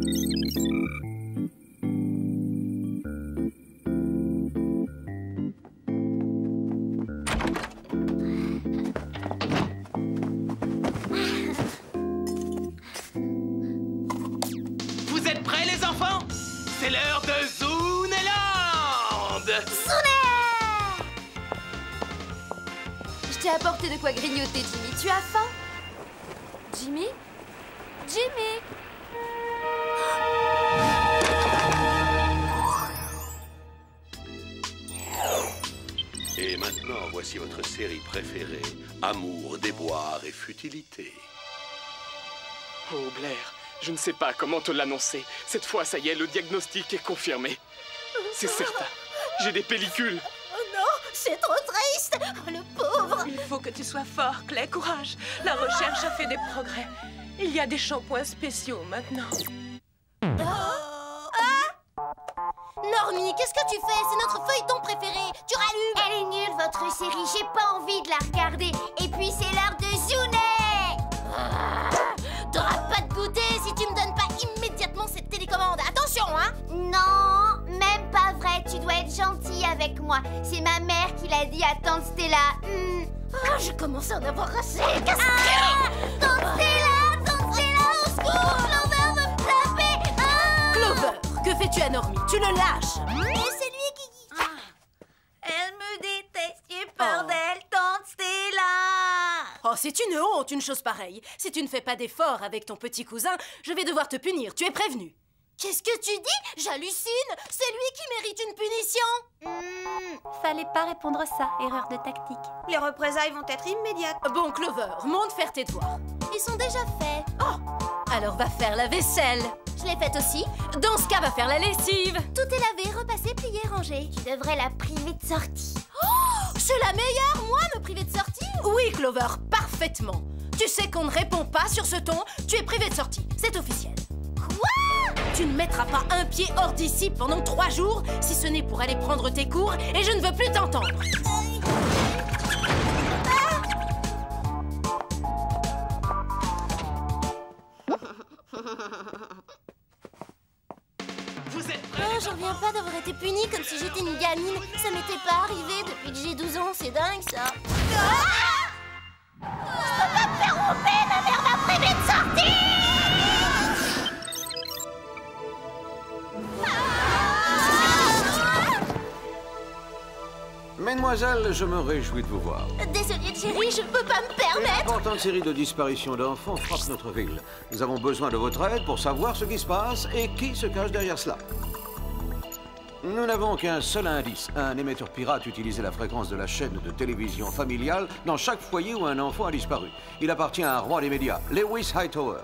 Vous êtes prêts, les enfants? C'est l'heure de Zooneland! Zooner! Je t'ai apporté de quoi grignoter, Jimmy. Tu as faim? Jimmy? Jimmy! Et maintenant, voici votre série préférée, Amour, déboire et futilité. Oh, Blair, je ne sais pas comment te l'annoncer. Cette fois, ça y est, le diagnostic est confirmé. C'est certain. J'ai des pellicules. Oh non, c'est trop triste! Oh, le pauvre! Il faut que tu sois fort, Clay, courage. La recherche a fait des progrès. Il y a des shampoings spéciaux maintenant. Normie, qu'est-ce que tu fais? C'est notre feuilleton préféré. Tu rallumes. Elle est nulle, votre série. J'ai pas envie de la regarder. Et puis, c'est l'heure de Zooner. T'auras pas de goûter si tu me donnes pas immédiatement cette télécommande. Attention, hein? Non, même pas vrai. Tu dois être gentil avec moi. C'est ma mère qui l'a dit à tante Stella. Je commence à en avoir assez. Tante Stella, au secours! Clover veut me taper. Clover, que fais-tu à Normie? Tu le lâches. Et c'est lui qui... Elle me déteste, j'ai peur d'elle, tante Stella. Oh, c'est une honte, une chose pareille. Si tu ne fais pas d'efforts avec ton petit cousin, je vais devoir te punir. Tu es prévenu. Qu'est-ce que tu dis? J'hallucine. C'est lui qui mérite une punition. Fallait pas répondre ça, erreur de tactique. Les représailles vont être immédiates. Bon, Clover, monte faire tes devoirs. Ils sont déjà faits. Oh, alors va faire la vaisselle. Je l'ai faite aussi. Dans ce cas, va faire la lessive. Tout est lavé, repassé, plié, rangé. Tu devrais la priver de sortie. Oh, c'est la meilleure, moi, me priver de sortie? Oui, Clover, parfaitement. Tu sais qu'on ne répond pas sur ce ton. Tu es privé de sortie, c'est officiel. Quoi? Tu ne mettras pas un pied hors d'ici pendant 3 jours, si ce n'est pour aller prendre tes cours, et je ne veux plus t'entendre. Vous êtes prêts? Oh, j'en reviens pas d'avoir été punie comme si j'étais une gamine. Ça m'était pas arrivé depuis que j'ai 12 ans, c'est dingue ça. Je peux pas me faire romper, ma mère m'a privé de sortie. Mesdemoiselles, je me réjouis de vous voir. Désolée, Jerry, je peux pas me Une permettre. importante série de disparitions d'enfants frappe notre ville. Nous avons besoin de votre aide pour savoir ce qui se passe et qui se cache derrière cela. Nous n'avons qu'un seul indice. Un émetteur pirate utilisait la fréquence de la chaîne de télévision familiale dans chaque foyer où un enfant a disparu. Il appartient à un roi des médias, Lewis Hightower.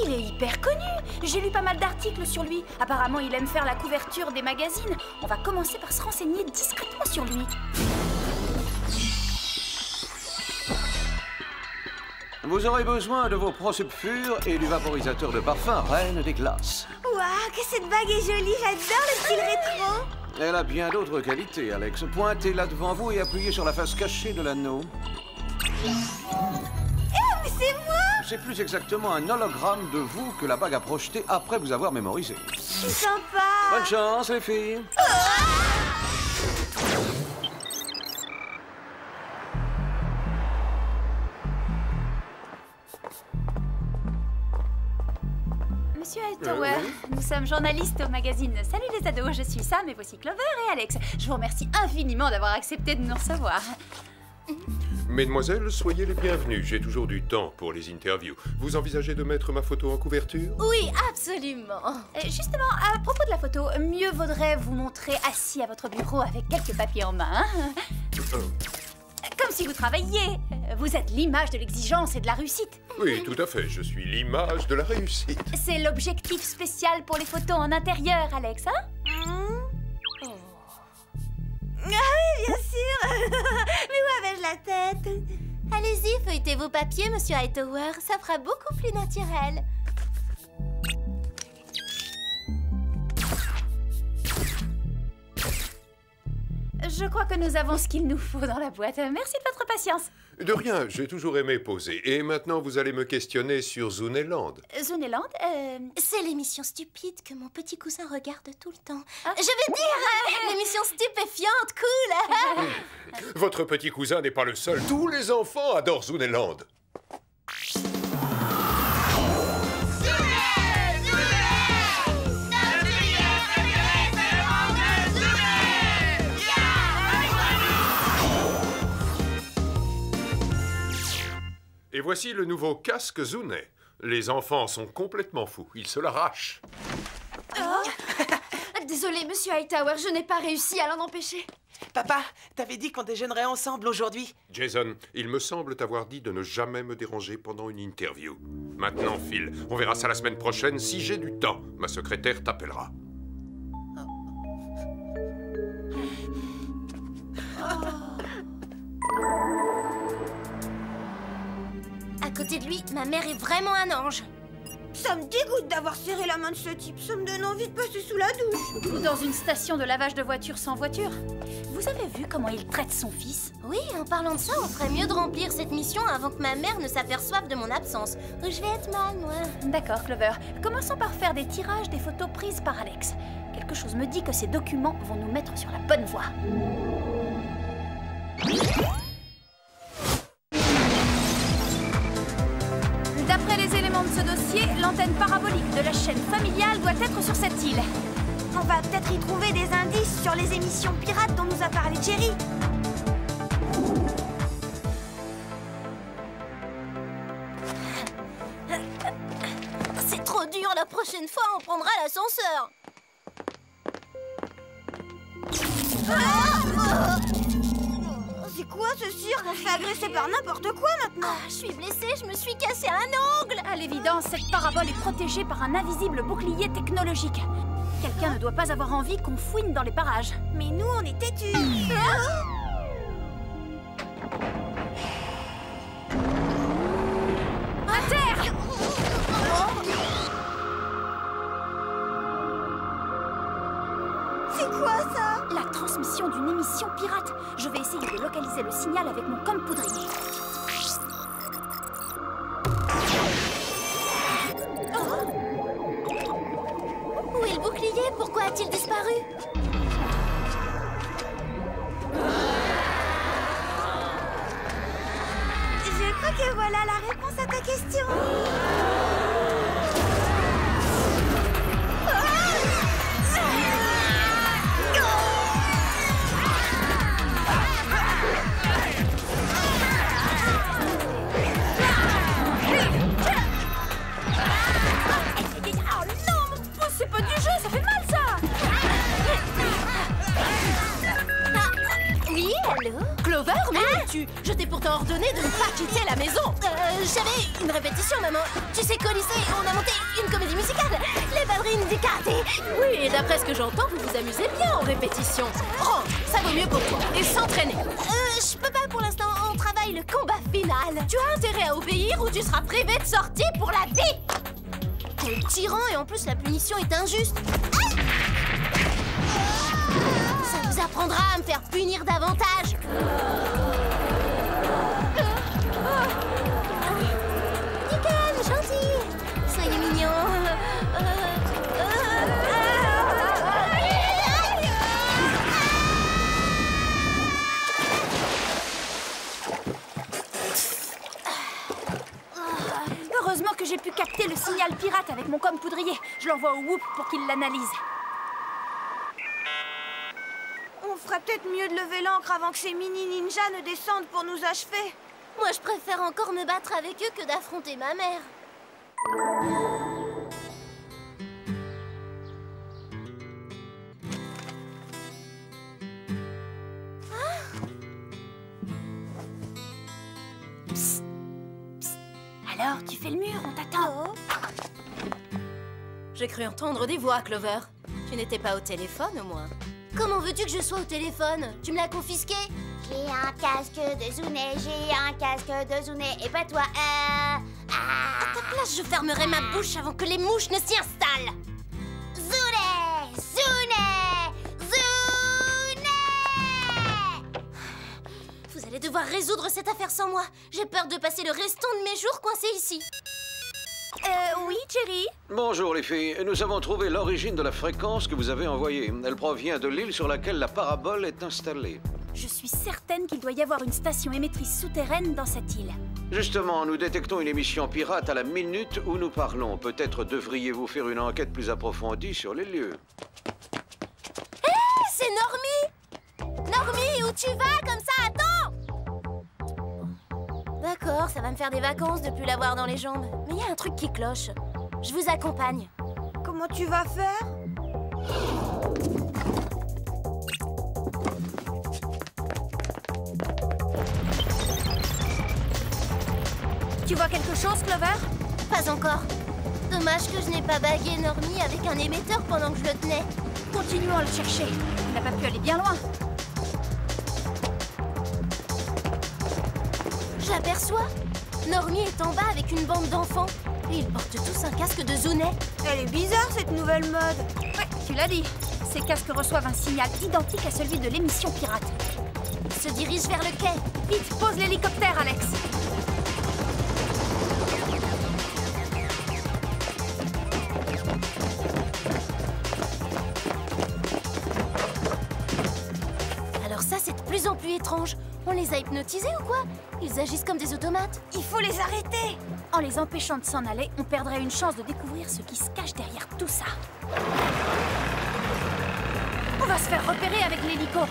Il est hyper connu. J'ai lu pas mal d'articles sur lui. Apparemment, il aime faire la couverture des magazines. On va commencer par se renseigner discrètement sur lui. Vous aurez besoin de vos prosupfures et du vaporisateur de parfum Reine des Glaces. Waouh, que cette bague est jolie, j'adore le style rétro. Elle a bien d'autres qualités, Alex. Pointez-la devant vous et appuyez sur la face cachée de l'anneau. Mais c'est moi. C'est plus exactement un hologramme de vous que la bague a projeté après vous avoir mémorisé. C'est sympa. Bonne chance, les filles. Monsieur Hightower, nous sommes journalistes au magazine Salut les ados, je suis Sam et voici Clover et Alex. Je vous remercie infiniment d'avoir accepté de nous recevoir. Mesdemoiselles, soyez les bienvenues. J'ai toujours du temps pour les interviews. Vous envisagez de mettre ma photo en couverture? Oui, absolument. Justement, à propos de la photo, mieux vaudrait vous montrer assis à votre bureau avec quelques papiers en main. Comme si vous travailliez. Vous êtes l'image de l'exigence et de la réussite. Oui, tout à fait. Je suis l'image de la réussite. C'est l'objectif spécial pour les photos en intérieur, Alex, hein? Ah oui, bien sûr. Mais où avais-je la tête? Allez-y, feuilletez vos papiers, monsieur Hightower. Ça fera beaucoup plus naturel. Je crois que nous avons ce qu'il nous faut dans la boîte. Merci de votre patience. De rien, j'ai toujours aimé poser. Et maintenant, vous allez me questionner sur Zoonéland. Zoonéland, C'est l'émission stupide que mon petit cousin regarde tout le temps. Je veux dire, l'émission stupéfiante, cool. Votre petit cousin n'est pas le seul. Tous les enfants adorent Zoonéland. Et voici le nouveau casque Zoonet. Les enfants sont complètement fous. Ils se l'arrachent. Désolé, monsieur Hightower, je n'ai pas réussi à l'en empêcher. Papa, t'avais dit qu'on déjeunerait ensemble aujourd'hui. Jason, il me semble t'avoir dit de ne jamais me déranger pendant une interview. Maintenant, Phil, on verra ça la semaine prochaine si j'ai du temps. Ma secrétaire t'appellera. À côté de lui, ma mère est vraiment un ange. Ça me dégoûte d'avoir serré la main de ce type. Ça me donne envie de passer sous la douche. ou dans une station de lavage de voitures sans voiture. Vous avez vu comment il traite son fils? Oui, en parlant de ça, on ferait mieux de remplir cette mission avant que ma mère ne s'aperçoive de mon absence. Je vais être mal, moi. D'accord, Clover. Commençons par faire des tirages des photos prises par Alex. Quelque chose me dit que ces documents vont nous mettre sur la bonne voie. D'après les éléments de ce dossier, l'antenne parabolique de la chaîne familiale doit être sur cette île. On va peut-être y trouver des indices sur les émissions pirates dont nous a parlé Jerry. C'est trop dur, la prochaine fois, on prendra l'ascenseur. C'est quoi ce cirque? On se fait agresser par n'importe quoi maintenant. Je suis blessée, je me suis cassé un ongle. À l'évidence, cette parabole est protégée par un invisible bouclier technologique. Quelqu'un ne doit pas avoir envie qu'on fouine dans les parages. Mais nous, on est têtus. À terre! C'est quoi ça? La transmission d'une émission pirate. Je vais essayer de localiser le signal avec mon compe poudrier. Où est le bouclier? Pourquoi a-t-il disparu? Je crois que voilà la réponse à ta question. C'est pas du jeu, ça fait mal ça! Oui, allô? Clover, mais où es-tu? Je t'ai pourtant ordonné de ne pas quitter la maison. J'avais une répétition, maman. Tu sais qu'au lycée, on a monté une comédie musicale. Les ballerines du karaté. Oui, et d'après ce que j'entends, vous vous amusez bien en répétition. Rentre, ça vaut mieux pour toi. Et s'entraîner. Je peux pas pour l'instant, on travaille le combat final. Tu as intérêt à obéir ou tu seras privé de sortie pour la vie. T'es tyran et en plus la punition est injuste. Ça vous apprendra à me faire punir davantage. Du calme, gentil. Soyez mignon. Heureusement que j'ai pu capter le signal pirate avec mon compe poudrier. Je l'envoie au Whoop pour qu'il l'analyse. On ferait peut-être mieux de lever l'ancre avant que ces mini ninjas ne descendent pour nous achever. Moi, je préfère encore me battre avec eux que d'affronter ma mère. Alors, tu fais le mur, on t'attend. J'ai cru entendre des voix, Clover. Tu n'étais pas au téléphone, au moins. Comment veux-tu que je sois au téléphone? Tu me l'as confisqué? J'ai un casque de Zoonet, j'ai un casque de Zoonet, et pas toi, À ta place, je fermerai ma bouche avant que les mouches ne s'y installent. Zoonet! Zoonet! Zoonet! Vous allez devoir résoudre cette affaire sans moi. J'ai peur de passer le restant de mes jours coincée ici. Oui, Jerry? Bonjour les filles, nous avons trouvé l'origine de la fréquence que vous avez envoyée. Elle provient de l'île sur laquelle la parabole est installée. Je suis certaine qu'il doit y avoir une station émettrice souterraine dans cette île. Justement, nous détectons une émission pirate à la minute où nous parlons. Peut-être devriez-vous faire une enquête plus approfondie sur les lieux. Hé, c'est Normie! Normie, où tu vas comme ça? Attends! D'accord, ça va me faire des vacances de plus l'avoir dans les jambes. Mais il y a un truc qui cloche. Je vous accompagne. Comment tu vas faire? Tu vois quelque chose, Clover? Pas encore. Dommage que je n'ai pas bagué Normie avec un émetteur pendant que je le tenais. Continuons à le chercher. Il n'a pas pu aller bien loin. Je l'aperçois. Normie est en bas avec une bande d'enfants. Et ils portent tous un casque de Zounet. Elle est bizarre, cette nouvelle mode. Ouais, tu l'as dit. Ces casques reçoivent un signal identique à celui de l'émission pirate. Ils se dirigent vers le quai. Vite, pose l'hélicoptère, Alex. Alors ça, c'est de plus en plus étrange. On les a hypnotisés ou quoi? Ils agissent comme des automates. Il faut les arrêter. En les empêchant de s'en aller, on perdrait une chance de découvrir ce qui se cache derrière tout ça. On va se faire repérer avec l'hélico.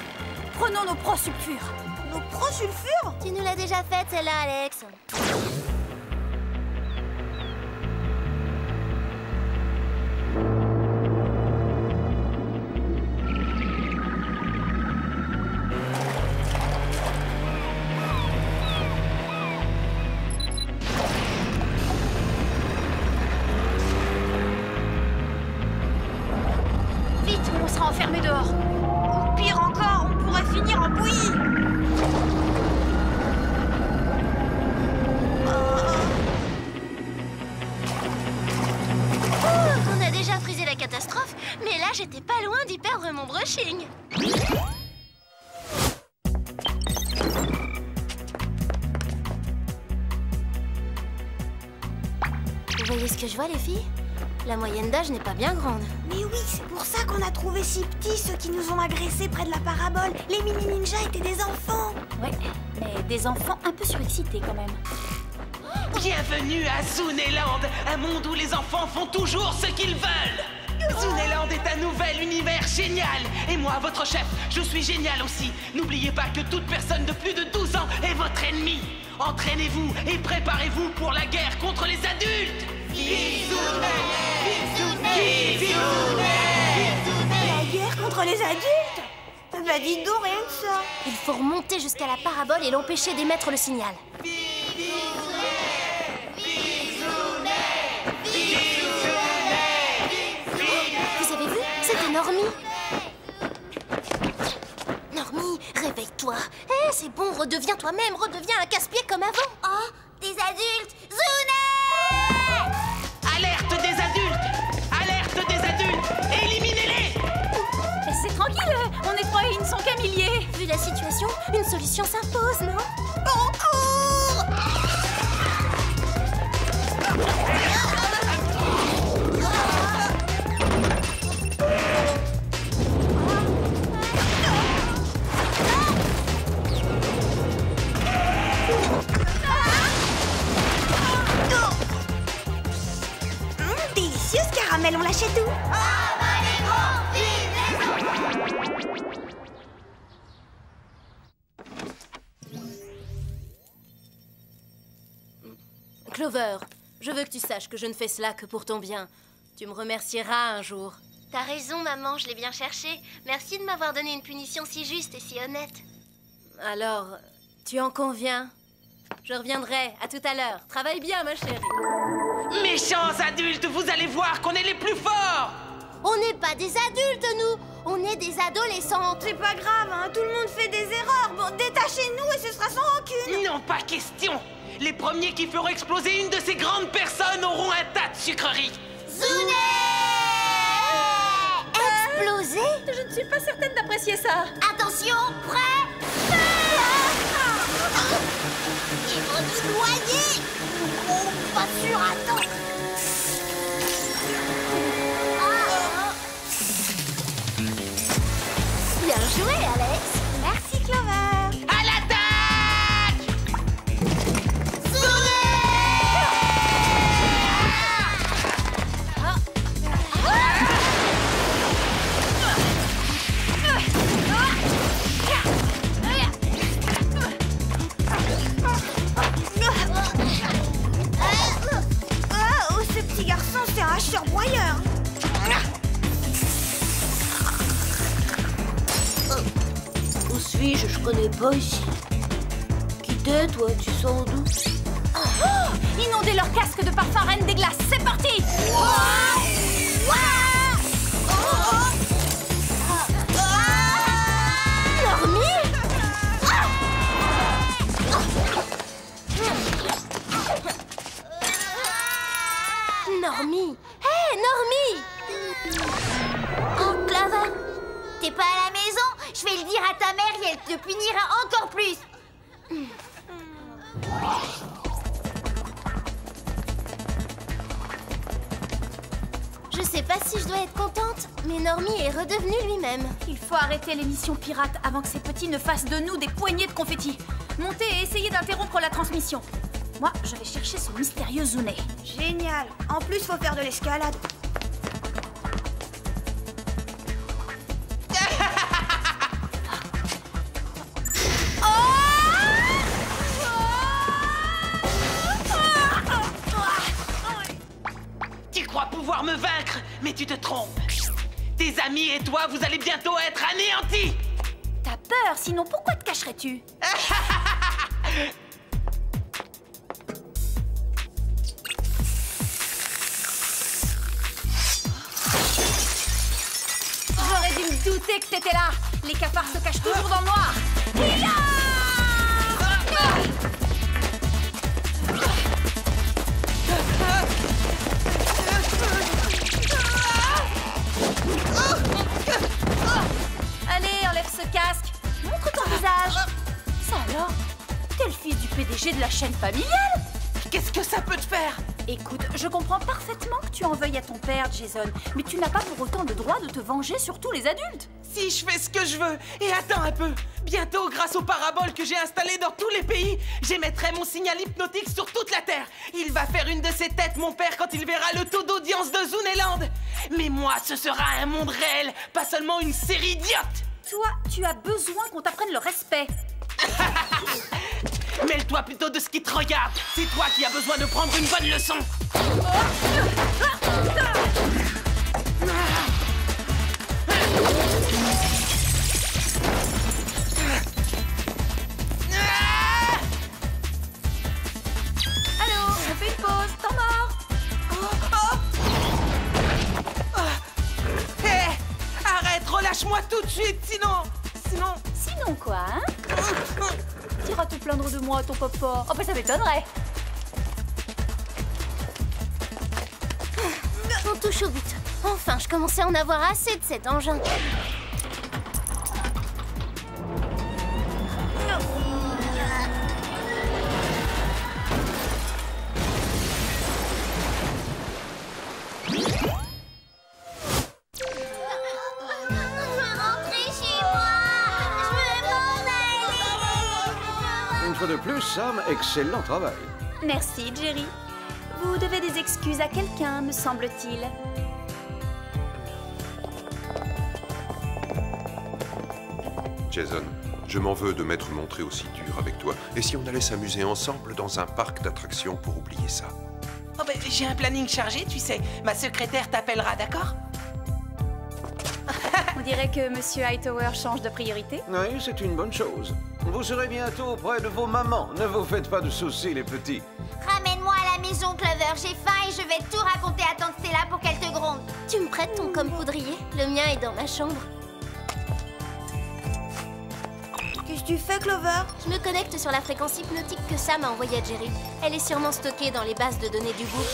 Prenons nos prosulfures. Nos prosulfures? Tu nous l'as déjà faite, celle-là, Alex. Vite, on sera enfermés dehors. Ou pire encore, on pourrait finir en bouillie. On a déjà frisé la catastrophe, mais là, j'étais pas loin d'y perdre mon brushing. Vous voyez ce que je vois, les filles? La moyenne d'âge n'est pas bien grande. Mais oui, c'est pour ça qu'on a trouvé si petits ceux qui nous ont agressés près de la parabole. Les mini-ninjas étaient des enfants. Ouais, mais des enfants un peu surexcités quand même. Bienvenue à Zoonéland, un monde où les enfants font toujours ce qu'ils veulent. Zoonéland est un nouvel univers génial. Et moi, votre chef, je suis génial aussi. N'oubliez pas que toute personne de plus de 12 ans est votre ennemi. Entraînez-vous et préparez-vous pour la guerre contre les adultes. La guerre contre les adultes? Bah dis donc, rien que ça. Il faut remonter jusqu'à la parabole et l'empêcher d'émettre le signal. Vous avez vu? C'était Normie. Normie, réveille-toi. Eh, c'est bon, redeviens toi-même, redeviens un casse-pied comme avant. Oh, des adultes! Zounet! Alerte des adultes! Alerte des adultes! Éliminez-les! C'est tranquille, on est 3 et ils ne sont qu'à milliers. Vu la situation, une solution s'impose, non? On court! Délicieuse caramel, on l'achète où? Clover, je veux que tu saches que je ne fais cela que pour ton bien. Tu me remercieras un jour. T'as raison, maman, je l'ai bien cherché. Merci de m'avoir donné une punition si juste et si honnête. Alors, tu en conviens? Je reviendrai. À tout à l'heure. Travaille bien, ma chérie. Méchants adultes, vous allez voir qu'on est les plus forts! On n'est pas des adultes, nous. On est des adolescentes. C'est pas grave, hein, tout le monde fait des erreurs. Bon, détachez-nous et ce sera sans rancune. Non, pas question! Les premiers qui feront exploser une de ces grandes personnes auront un tas de sucreries! Zounet! Exploser? Je ne suis pas certaine d'apprécier ça. Attention, prêt? Feu! sûr, attends. Bien joué, Alex. Merci, Clover. À l'attaque! Oh, ce petit garçon, c'est un hacheur-broyeur. Où suis-je? Je connais pas ici. Qui t'es, toi? Tu sens d'où? Inondez leur casque de parfum Reine des Glaces. C'est parti! Normie? Normie? Hé, Normie! Oh, Clover, t'es pas à la maison? Je vais le dire à ta mère et elle te punira encore plus. Je sais pas si je dois être contente, mais Normie est redevenu lui-même. Il faut arrêter les missions pirates avant que ces petits ne fassent de nous des poignées de confettis. Montez et essayez d'interrompre la transmission. Moi, je vais chercher ce mystérieux Zune. Génial. En plus, faut faire de l'escalade. Tu crois pouvoir me vaincre, mais tu te trompes. Tes amis et toi, vous allez bientôt être anéantis. T'as peur, sinon pourquoi te cacherais-tu? J'aurais dû me douter que t'étais là. Les cafards se cachent toujours dans le noir. Allez, enlève ce casque. Montre ton visage. Ça alors? T'es le fils du PDG de la chaîne familiale? Qu'est-ce que ça peut te faire? Écoute, je comprends parfaitement que tu en veuilles à ton père, Jason, mais tu n'as pas pour autant le droit de te venger sur tous les adultes. Si je fais ce que je veux, et attends un peu, bientôt, grâce aux paraboles que j'ai installées dans tous les pays, j'émettrai mon signal hypnotique sur toute la Terre. Il va faire une de ses têtes, mon père, quand il verra le taux d'audience de Zooneland. Mais moi, ce sera un monde réel, pas seulement une série d'idiotes. Toi, tu as besoin qu'on t'apprenne le respect. Mêle-toi plutôt de ce qui te regarde. C'est toi qui as besoin de prendre une bonne leçon. Allô, on fait une pause, temps mort. Hé, arrête, relâche-moi tout de suite, sinon... Sinon quoi, hein? T'iras te plaindre de moi, ton papa. Oh, bah ça m'étonnerait. On touche au but. Enfin, je commençais à en avoir assez de cet engin. Une fois de plus, Sam, excellent travail. Merci, Jerry. Vous devez des excuses à quelqu'un, me semble-t-il. Jason, je m'en veux de m'être montré aussi dur avec toi. Et si on allait s'amuser ensemble dans un parc d'attractions pour oublier ça? Oh ben, j'ai un planning chargé, tu sais. Ma secrétaire t'appellera, d'accord? On dirait que Monsieur Hightower change de priorité. Oui, c'est une bonne chose. Vous serez bientôt près de vos mamans. Ne vous faites pas de soucis, les petits. Ramène-moi à la maison, Clover. J'ai faim et je vais tout raconter à tante Stella pour qu'elle te gronde. Tu me prêtes ton comme poudrier? Le mien est dans ma chambre. Qu'est-ce que tu fais, Clover? Je me connecte sur la fréquence hypnotique que Sam a envoyée à Jerry. Elle est sûrement stockée dans les bases de données du groupe.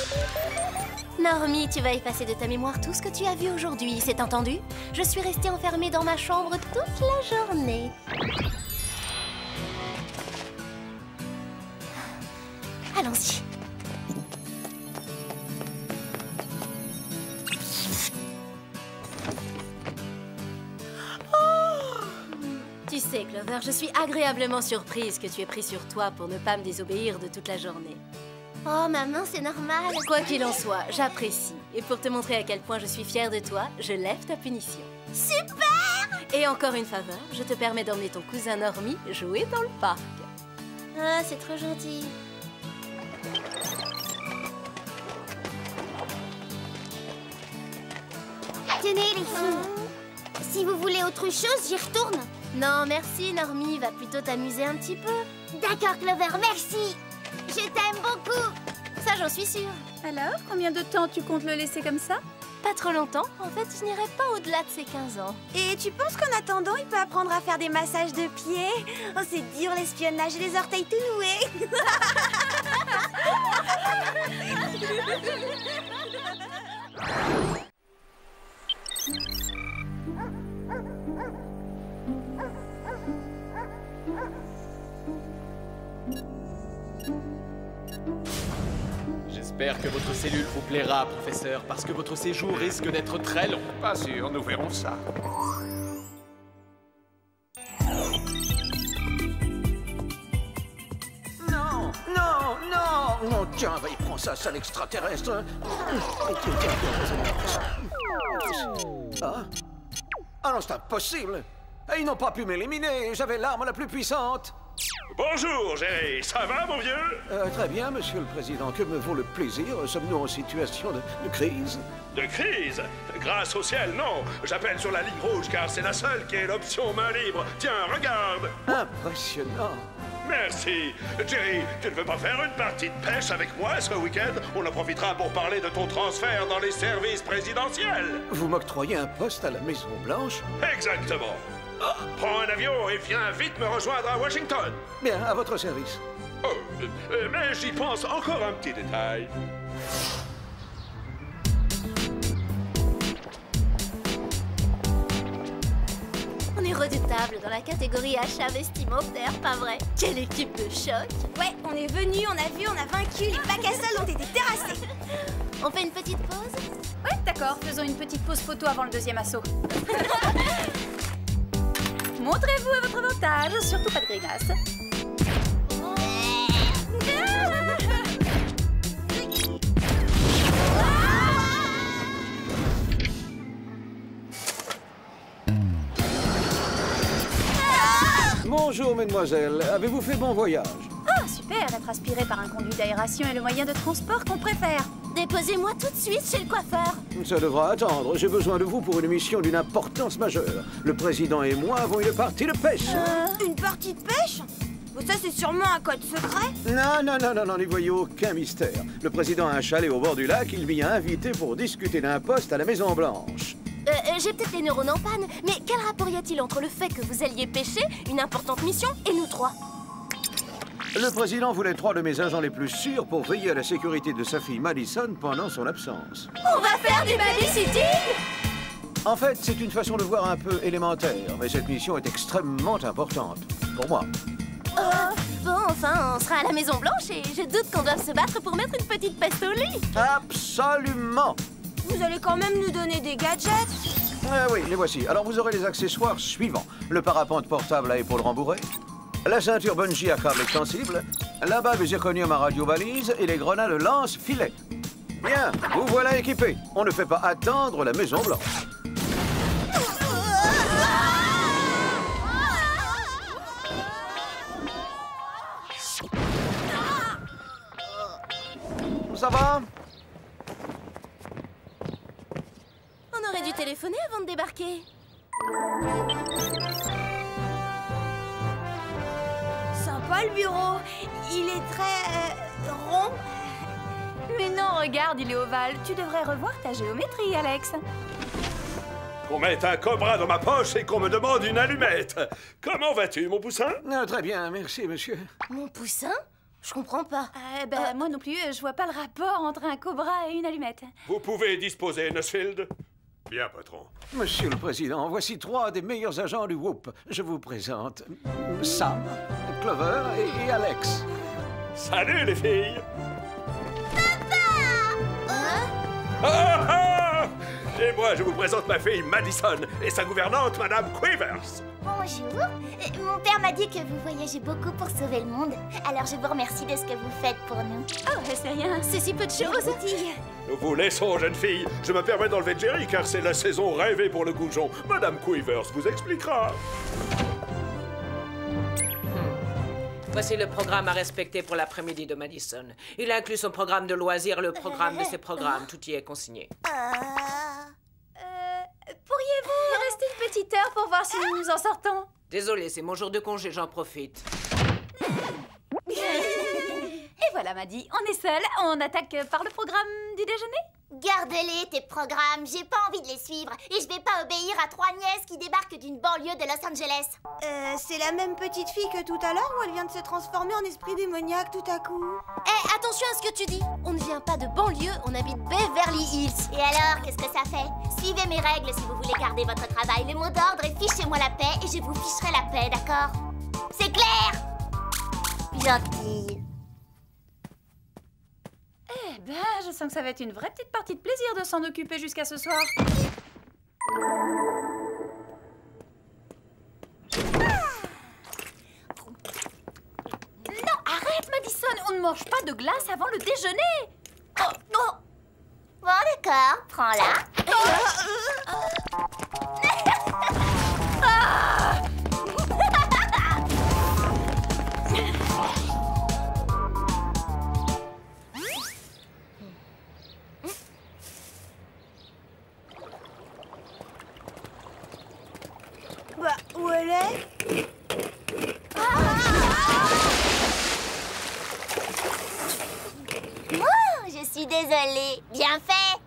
Normie, tu vas effacer de ta mémoire tout ce que tu as vu aujourd'hui, c'est entendu? Je suis restée enfermée dans ma chambre toute la journée. Allons-y. sais, Clover, je suis agréablement surprise que tu aies pris sur toi pour ne pas me désobéir de toute la journée. Oh, maman, c'est normal. Quoi qu'il en soit, j'apprécie. Et pour te montrer à quel point je suis fière de toi, je lève ta punition. Super! Et encore une faveur, je te permets d'emmener ton cousin Normie jouer dans le parc. Ah, c'est trop gentil. Tenez, les filles. Si vous voulez autre chose, j'y retourne. Non, merci, Normie. Va plutôt t'amuser un petit peu. D'accord, Clover, merci. Je t'aime beaucoup. Ça, j'en suis sûre. Alors, combien de temps tu comptes le laisser comme ça? Pas trop longtemps. En fait, je n'irai pas au-delà de ses 15 ans. Et tu penses qu'en attendant, il peut apprendre à faire des massages de pieds? Oh, c'est dur l'espionnage et les orteils tout noués. J'espère que votre cellule vous plaira, professeur, parce que votre séjour risque d'être très long. Pas sûr, nous verrons ça. Non, non, non. Non, tiens, va y prendre ça, sale extraterrestre. Ah, ah non, c'est impossible. Ils n'ont pas pu m'éliminer. J'avais l'arme la plus puissante. Bonjour, Jerry. Ça va, mon vieux? Très bien, monsieur le président. Que me vaut le plaisir? Sommes-nous en situation de crise? De crise? Grâce au ciel, non. J'appelle sur la ligne rouge car c'est la seule qui est l'option main libre. Tiens, regarde. Impressionnant. Merci. Jerry, tu ne veux pas faire une partie de pêche avec moi ce week-end? On en profitera pour parler de ton transfert dans les services présidentiels. Vous m'octroyez un poste à la Maison-Blanche? Exactement. Prends un avion et viens vite me rejoindre à Washington. Bien, à votre service. Oh, mais j'y pense encore un petit détail. On est redoutable dans la catégorie achat vestimentaire, pas vrai? Quelle équipe de choc! Ouais, on est venu, on a vu, on a vaincu, les bacs à sable ont été terrassés. On fait une petite pause? Ouais, d'accord, faisons une petite pause photo avant le deuxième assaut. Montrez-vous à votre avantage, surtout pas de grimace. Bonjour, mesdemoiselles. Avez-vous fait bon voyage? Ah, super, être aspiré par un conduit d'aération est le moyen de transport qu'on préfère. Déposez-moi tout de suite chez le coiffeur. Ça devra attendre. J'ai besoin de vous pour une mission d'une importance majeure. Le président et moi avons une partie de pêche. Une partie de pêche? Ça, c'est sûrement un code secret. Non, n'y voyez aucun mystère. Le président a un chalet au bord du lac. Il m'y a invité pour discuter d'un poste à la Maison-Blanche. J'ai peut-être les neurones en panne, mais quel rapport y a-t-il entre le fait que vous alliez pêcher, une importante mission, et nous trois? Le président voulait 3 de mes agents les plus sûrs pour veiller à la sécurité de sa fille Madison pendant son absence. On va faire du babysitting? En fait, c'est une façon de voir un peu élémentaire, mais cette mission est extrêmement importante. Pour moi. Bon, enfin, on sera à la Maison-Blanche et je doute qu'on doive se battre pour mettre une petite peste au lit. Absolument! Vous allez quand même nous donner des gadgets? Oui, les voici. Alors vous aurez les accessoires suivants. Le parapente portable à épaules rembourrées, la ceinture bungee à câble extensible, la bague zirconium à radio-balise et les grenades lance-filet. Bien, vous voilà équipés. On ne fait pas attendre la Maison-Blanche. Ça va? On aurait dû téléphoner avant de débarquer. Sympa le bureau. Il est très rond. Mais non, regarde, il est ovale. Tu devrais revoir ta géométrie, Alex. Qu'on mette un cobra dans ma poche et qu'on me demande une allumette. Comment vas-tu, mon poussin? Très bien, merci, monsieur. Mon poussin? Je comprends pas. Moi non plus, je vois pas le rapport entre un cobra et une allumette. Vous pouvez disposer, Nussfield. Bien, patron. Monsieur le Président, voici 3 des meilleurs agents du Whoop. Je vous présente Sam, Clover et Alex. Salut, les filles. Papa! Ah, ah! Et moi, je vous présente ma fille Madison et sa gouvernante, Madame Quivers. Bonjour. Mon père m'a dit que vous voyagez beaucoup pour sauver le monde. Alors je vous remercie de ce que vous faites pour nous. Oh, c'est rien, c'est si peu de choses. Nous vous laissons, jeune fille. Je me permets d'enlever Jerry car c'est la saison rêvée pour le goujon. Madame Quivers vous expliquera. Voici le programme à respecter pour l'après-midi de Madison. Il inclut son programme de loisirs, le programme de ses programmes. Tout y est consigné. Pourriez-vous rester une petite heure pour voir si nous nous en sortons? Désolé, c'est mon jour de congé, j'en profite. Et voilà, Maddy, on est seuls. On attaque par le programme du déjeuner? Garde-les, tes programmes. J'ai pas envie de les suivre. Et je vais pas obéir à 3 nièces qui débarquent d'une banlieue de Los Angeles. C'est la même petite fille que tout à l'heure ou elle vient de se transformer en esprit démoniaque tout à coup? Hé, attention à ce que tu dis. On ne vient pas de banlieue, on habite Beverly Hills. Et alors, qu'est-ce que ça fait? Suivez mes règles si vous voulez garder votre travail. Le mot d'ordre est fichez-moi la paix et je vous ficherai la paix, d'accord? C'est clair? Gentil. Eh ben, je sens que ça va être une vraie petite partie de plaisir de s'en occuper jusqu'à ce soir. Non, arrête, Madison. On ne mange pas de glace avant le déjeuner. Oh, oh. Bon, d'accord, prends-la. Bah, où elle est? Je suis désolée. Bien fait.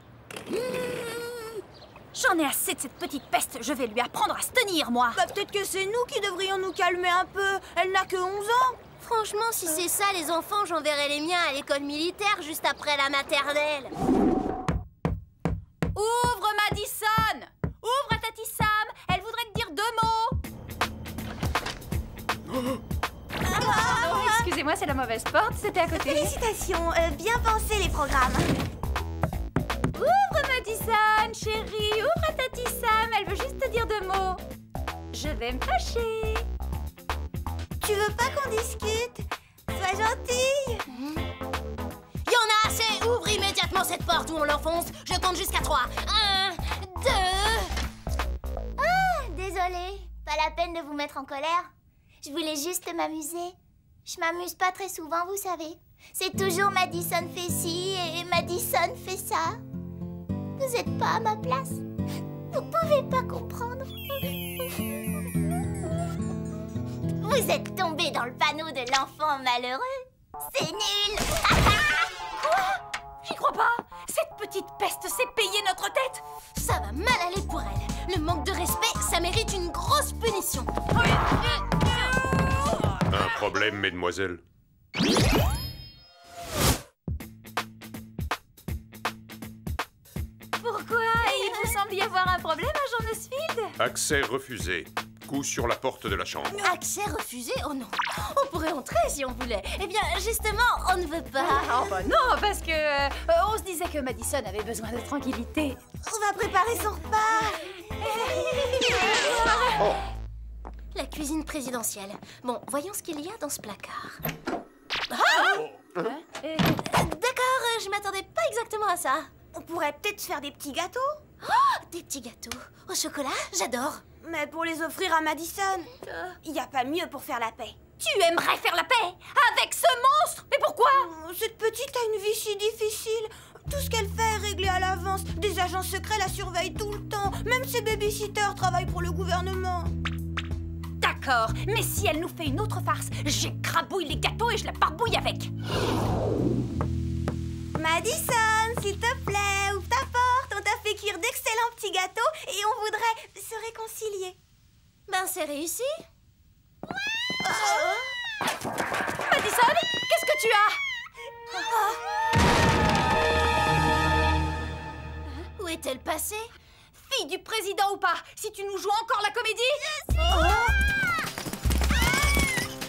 J'en ai assez de cette petite peste. Je vais lui apprendre à se tenir, moi. Bah, peut-être que c'est nous qui devrions nous calmer un peu. Elle n'a que 11 ans. Franchement, si c'est ça, les enfants, j'enverrai les miens à l'école militaire juste après la maternelle. Ouvre, Madison! Ouvre à Tati Sam! Elle voudrait te dire 2 mots! Oh, excusez-moi, c'est la mauvaise porte, c'était à côté. Félicitations, bien pensé les programmes. Ouvre, Madison, chérie! Ouvre à Tati Sam, elle veut juste te dire 2 mots. Je vais me fâcher. Tu veux pas qu'on discute? Sois gentille. Y en a assez! Ouvre immédiatement cette porte où on l'enfonce. Je compte jusqu'à 3. 1, 2... Ah, désolée. Pas la peine de vous mettre en colère. Je voulais juste m'amuser. Je m'amuse pas très souvent, vous savez. C'est toujours Madison fait ci et Madison fait ça. Vous êtes pas à ma place. Vous pouvez pas comprendre. Vous êtes tombé dans le panneau de l'enfant malheureux. C'est nul. Quoi? J'y crois pas. Cette petite peste s'est payée notre tête. Ça va mal aller pour elle. Le manque de respect, ça mérite une grosse punition. Un problème, mesdemoiselles? Pourquoi? Il vous semble y avoir un problème à Jonesfield? Accès refusé. Coup sur la porte de la chambre. Accès refusé? Oh non. On pourrait entrer si on voulait. Eh bien, justement, on ne veut pas. Oh bah non, parce que on se disait que Madison avait besoin de tranquillité. On va préparer son repas. Oh. La cuisine présidentielle. Bon, voyons ce qu'il y a dans ce placard. D'accord, je m'attendais pas exactement à ça. On pourrait peut-être faire des petits gâteaux. Oh, des petits gâteaux. Au chocolat, j'adore. Mais pour les offrir à Madison, il n'y a pas mieux pour faire la paix. Tu aimerais faire la paix avec ce monstre? Mais pourquoi? Cette petite a une vie si difficile. Tout ce qu'elle fait est réglé à l'avance. Des agents secrets la surveillent tout le temps. Même ses babysitters travaillent pour le gouvernement. D'accord, mais si elle nous fait une autre farce, j'écrabouille les gâteaux et je la barbouille avec. Madison, s'il te plaît, ouvre ta porte. On t'a fait cuire d'excellents petits gâteaux et on voudrait se réconcilier. Ben, c'est réussi. Madison, qu'est-ce que tu as? Où est-elle passée? Fille du président ou pas, si tu nous joues encore la comédie?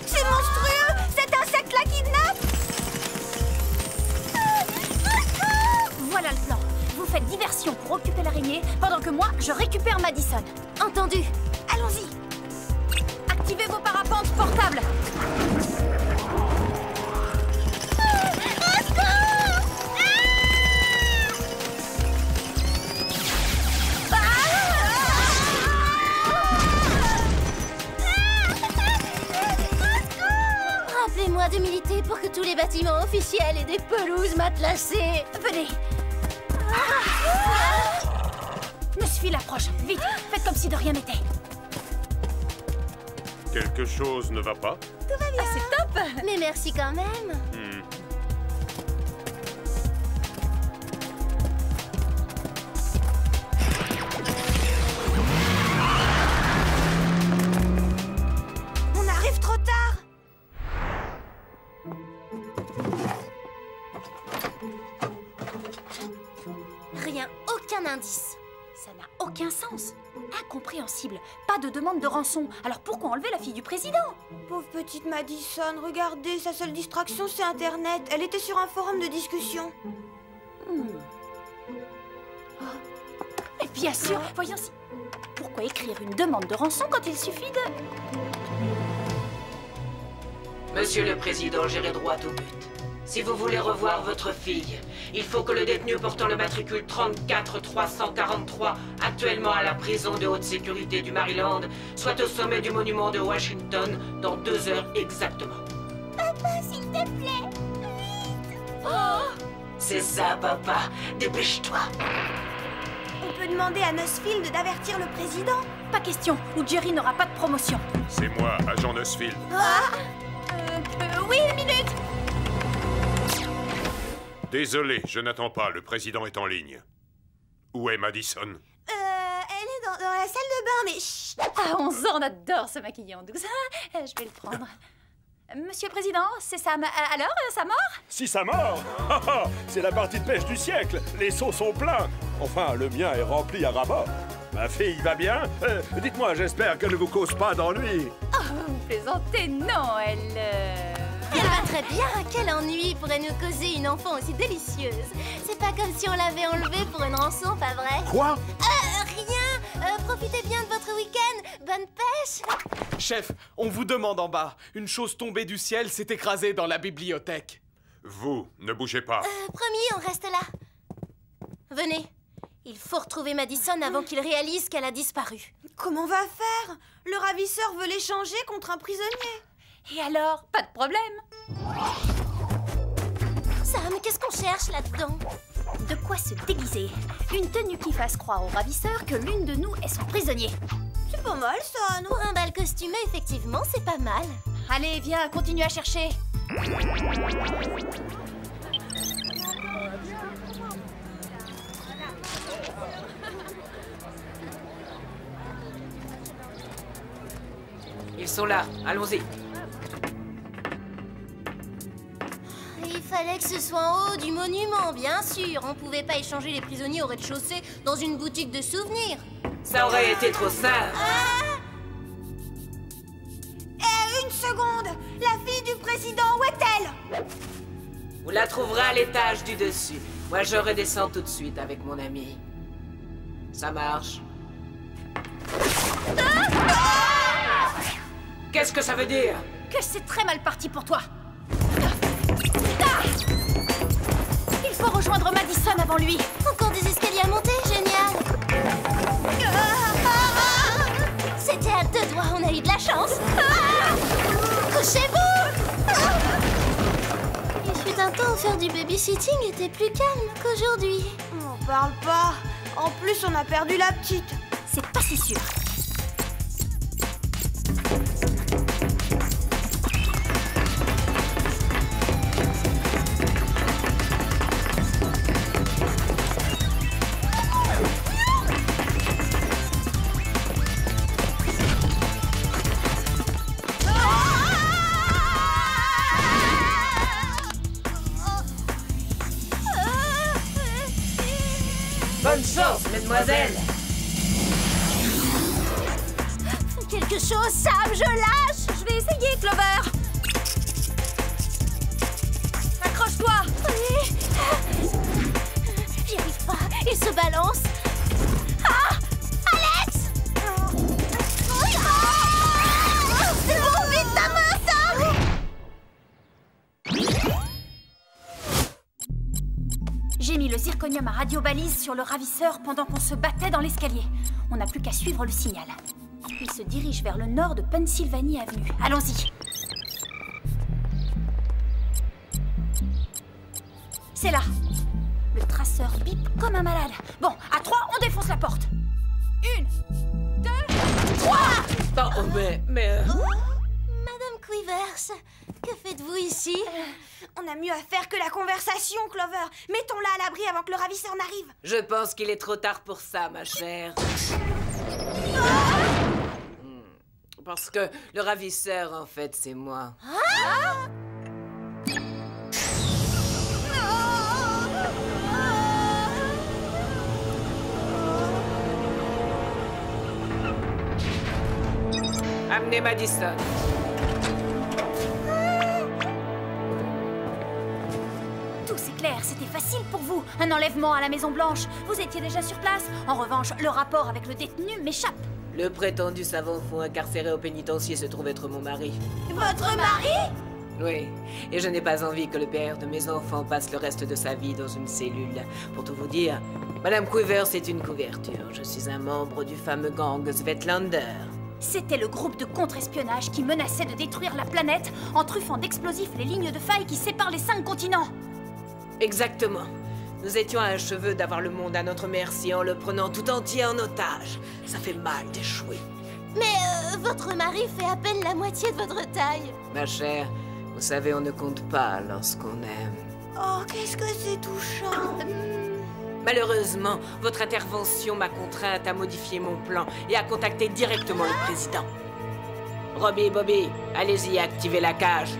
C'est monstrueux! Cet insecte la kidnappe! Voilà le plan. Vous faites diversion pour occuper l'araignée, pendant que moi, je récupère Madison. Entendu? Allons-y. Activez vos parapentes portables. Rappelez-moi de militer pour que tous les bâtiments officiels aient des pelouses matelassées. Venez. Nosfil approche. Vite, faites comme si de rien n'était. Quelque chose ne va pas? Tout va bien. C'est top. Mais merci quand même. On arrive trop tard. Rien, aucun indice. Ça n'a aucun sens. Incompréhensible. Pas de demande de rançon. Alors pourquoi enlever la fille du président? Pauvre petite Madison, regardez, sa seule distraction c'est Internet. Elle était sur un forum de discussion. Mais bien sûr, voyons si... Pourquoi écrire une demande de rançon quand il suffit de... Monsieur le Président, j'irai droit au but. Si vous voulez revoir votre fille, il faut que le détenu portant le matricule 34343, actuellement à la prison de haute sécurité du Maryland, soit au sommet du monument de Washington dans 2 heures exactement. Papa, s'il te plaît, vite. Oh, c'est ça, papa. Dépêche-toi. On peut demander à Nosfield d'avertir le président? Pas question, ou Jerry n'aura pas de promotion. C'est moi, agent Nosfield. Oui, une minute. Désolé, je n'attends pas, le président est en ligne. Où est Madison? Elle est dans la salle de bain, mais chut. À 11 ans, on adore se maquiller en douce. Je vais le prendre. Monsieur le Président, c'est Sam. Alors, sa mort? Si ça mord, c'est la partie de pêche du siècle. Les seaux sont pleins. Enfin, le mien est rempli à ras-bord. Ma fille va bien? Dites-moi, j'espère qu'elle ne vous cause pas d'ennui. Oh, vous plaisantez? Non, elle va très bien. Quel ennui pourrait nous causer une enfant aussi délicieuse. C'est pas comme si on l'avait enlevée pour une rançon, pas vrai? Quoi? Rien. Profitez bien de votre week-end. Bonne pêche. Chef, on vous demande en bas. Une chose tombée du ciel s'est écrasée dans la bibliothèque. Vous, ne bougez pas. Promis, on reste là. Venez. Il faut retrouver Madison avant qu'il réalise qu'elle a disparu. Comment on va faire? Le ravisseur veut l'échanger contre un prisonnier. Et alors? Pas de problème. Sam, qu'est-ce qu'on cherche là-dedans? De quoi se déguiser? Une tenue qui fasse croire au ravisseur que l'une de nous est son prisonnier. C'est pas mal ça, non? Pour un bal costumé, effectivement, c'est pas mal. Allez, viens, continue à chercher. Ils sont là, allons-y. Il fallait que ce soit en haut du monument, bien sûr. On pouvait pas échanger les prisonniers au rez-de-chaussée dans une boutique de souvenirs. Ça aurait été trop simple. Une seconde! La fille du président, où est-elle? Vous la trouverez à l'étage du dessus. Moi, je redescends tout de suite avec mon ami. Ça marche. Qu'est-ce que ça veut dire? Que c'est très mal parti pour toi. Il faut rejoindre Madison avant lui. Encore des escaliers à monter, génial. C'était à 2 doigts, on a eu de la chance. Couchez-vous. Il fut un temps où faire du babysitting était plus calme qu'aujourd'hui. On parle pas. En plus, on a perdu la petite. C'est pas si sûr. Bonne chance, mademoiselle. Quelque chose, Sam, je lâche. Je vais essayer, Clover. Accroche-toi. Oui. J'y arrive pas. Il se balance. Ah! Alex! C'est bon, vite ta main, Sam! J'ai mis le zirconium à radiobalise sur le ravisseur pendant qu'on se battait dans l'escalier. On n'a plus qu'à suivre le signal. Il se dirige vers le nord de Pennsylvanie Avenue. Allons-y. C'est là. Le traceur bip comme un malade. Bon, à 3, on défonce la porte. 1, 2, 3! Oh, mais... Madame Quivers, que faites-vous ici? On a mieux à faire que la conversation, Clover. Mettons-la à l'abri avant que le ravisseur n'arrive. Je pense qu'il est trop tard pour ça, ma chère. Parce que le ravisseur, en fait, c'est moi. Amenez Madison. Tout c'est clair, c'était facile pour vous. Un enlèvement à la Maison Blanche. Vous étiez déjà sur place. En revanche, le rapport avec le détenu m'échappe. Le prétendu savant fou incarcéré au pénitencier se trouve être mon mari. Votre mari? Oui, et je n'ai pas envie que le père de mes enfants passe le reste de sa vie dans une cellule. Pour tout vous dire, Madame Quivers est une couverture. Je suis un membre du fameux gang Svetlander. C'était le groupe de contre-espionnage qui menaçait de détruire la planète en truffant d'explosifs les lignes de faille qui séparent les 5 continents. Exactement. Nous étions à un cheveu d'avoir le monde à notre merci en le prenant tout entier en otage. Ça fait mal d'échouer. Mais votre mari fait à peine la moitié de votre taille. Ma chère, vous savez, on ne compte pas lorsqu'on aime. Oh, qu'est-ce que c'est touchant. Malheureusement, votre intervention m'a contrainte à modifier mon plan et à contacter directement le président. Robbie, Bobby, allez-y, activez la cage.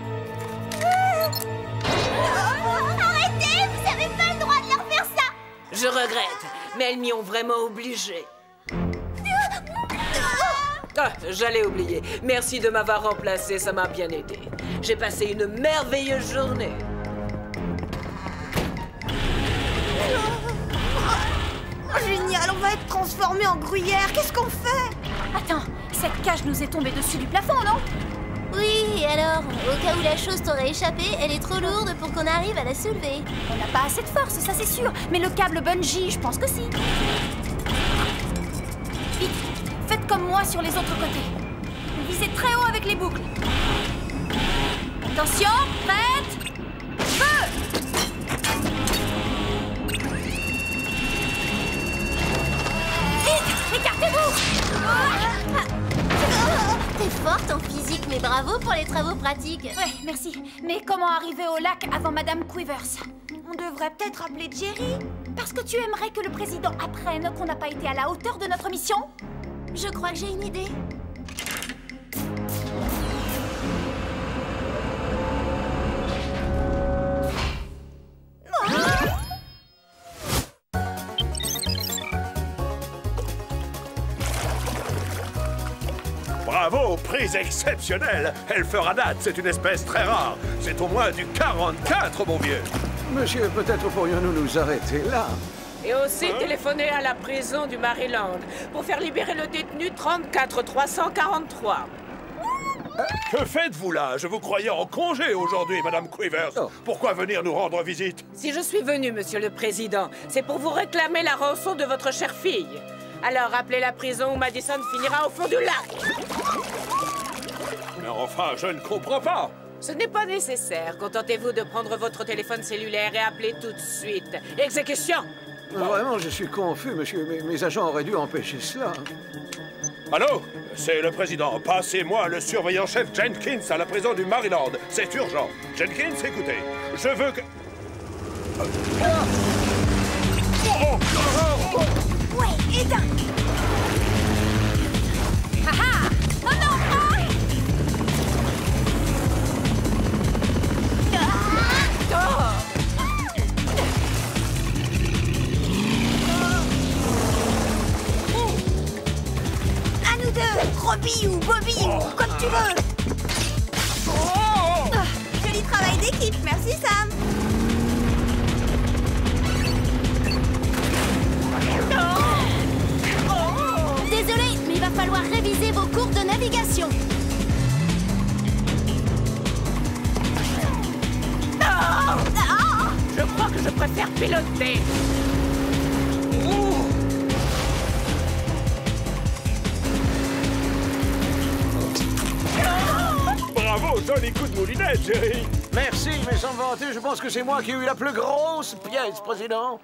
Arrêtez, vous avez pas le droit de leur faire ça. Je regrette, mais elles m'y ont vraiment obligé. Ah, j'allais oublier. Merci de m'avoir remplacé, ça m'a bien aidé. J'ai passé une merveilleuse journée. Génial, on va être transformés en gruyère. Qu'est-ce qu'on fait? Attends, cette cage nous est tombée dessus du plafond, non? Oui, et alors, au cas où la chose t'aurait échappé, elle est trop lourde pour qu'on arrive à la soulever. On n'a pas assez de force, ça c'est sûr. Mais le câble bungee, je pense que si. Vite, faites comme moi sur les autres côtés. Visez très haut avec les boucles. Attention, prête, feu! Vite, écartez-vous! T'es forte en physique, mais bravo pour les travaux pratiques. Ouais, merci. Mais comment arriver au lac avant Madame Quivers? On devrait peut-être appeler Jerry. Parce que tu aimerais que le président apprenne qu'on n'a pas été à la hauteur de notre mission? Je crois que j'ai une idée. Bravo, prise exceptionnelle. Elle fera date, c'est une espèce très rare. C'est au moins du 44, mon vieux. Monsieur, peut-être pourrions-nous nous arrêter là? Et aussi téléphoner à la prison du Maryland pour faire libérer le détenu 34343. Que faites-vous là? Je vous croyais en congé aujourd'hui, Madame Quivers. Oh. Pourquoi venir nous rendre visite? Si je suis venu, Monsieur le Président, c'est pour vous réclamer la rançon de votre chère fille. Alors appelez la prison où Madison finira au fond du lac. Mais enfin, je ne comprends pas. Ce n'est pas nécessaire. Contentez-vous de prendre votre téléphone cellulaire et appelez tout de suite. Exécution! Vraiment, je suis confus, monsieur. Mes agents auraient dû empêcher cela. Allô? C'est le président. Passez-moi le surveillant-chef Jenkins à la prison du Maryland. C'est urgent. Jenkins, écoutez. Je veux que... Ouais, éteins. Ah ah! Oh non! À nous deux, Robbie ou Bobby, ou comme tu veux. Joli travail d'équipe, merci Sam. va falloir réviser vos cours de navigation. Non! Je crois que je préfère piloter. Bravo, joli coup de moulinette, Jerry. Merci, mais sans me vanter, je pense que c'est moi qui ai eu la plus grosse pièce, Président.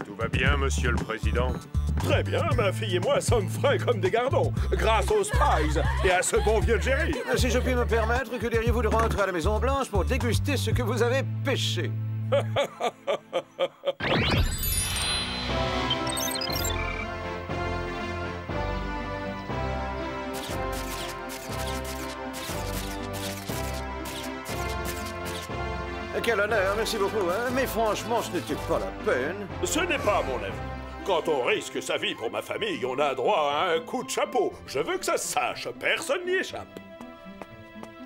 Tout va bien, Monsieur le Président? Très bien, ma fille et moi sommes frais comme des gardons, grâce aux Spies et à ce bon vieux Jerry. Si je puis me permettre, que diriez-vous de rentrer à la Maison Blanche pour déguster ce que vous avez pêché? Quel honneur, merci beaucoup, hein? Mais franchement, ce n'était pas la peine. Ce n'est pas mon avis. Quand on risque sa vie pour ma famille, on a droit à un coup de chapeau. Je veux que ça se sache, personne n'y échappe.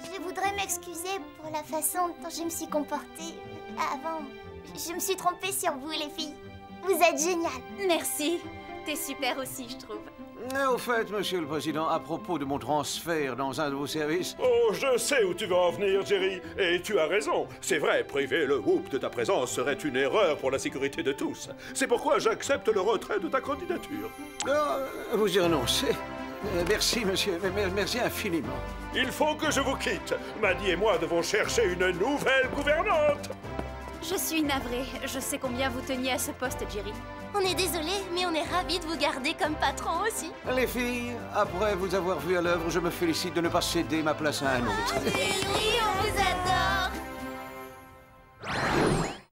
Je voudrais m'excuser pour la façon dont je me suis comportée avant. Je me suis trompée sur vous, les filles. Vous êtes géniales. Merci. T'es super aussi, je trouve. Au fait, Monsieur le Président, à propos de mon transfert dans un de vos services... Oh, je sais où tu veux en venir, Jerry. Et tu as raison. C'est vrai, priver le Whoop de ta présence serait une erreur pour la sécurité de tous. C'est pourquoi j'accepte le retrait de ta candidature. Vous y renoncez? Merci, monsieur. Merci infiniment. Il faut que je vous quitte. Maddie et moi devons chercher une nouvelle gouvernante. Je suis navrée. Je sais combien vous teniez à ce poste, Jerry. On est désolé, mais on est ravis de vous garder comme patron aussi. Les filles, après vous avoir vu à l'œuvre, je me félicite de ne pas céder ma place à un autre. Oui, on vous adore.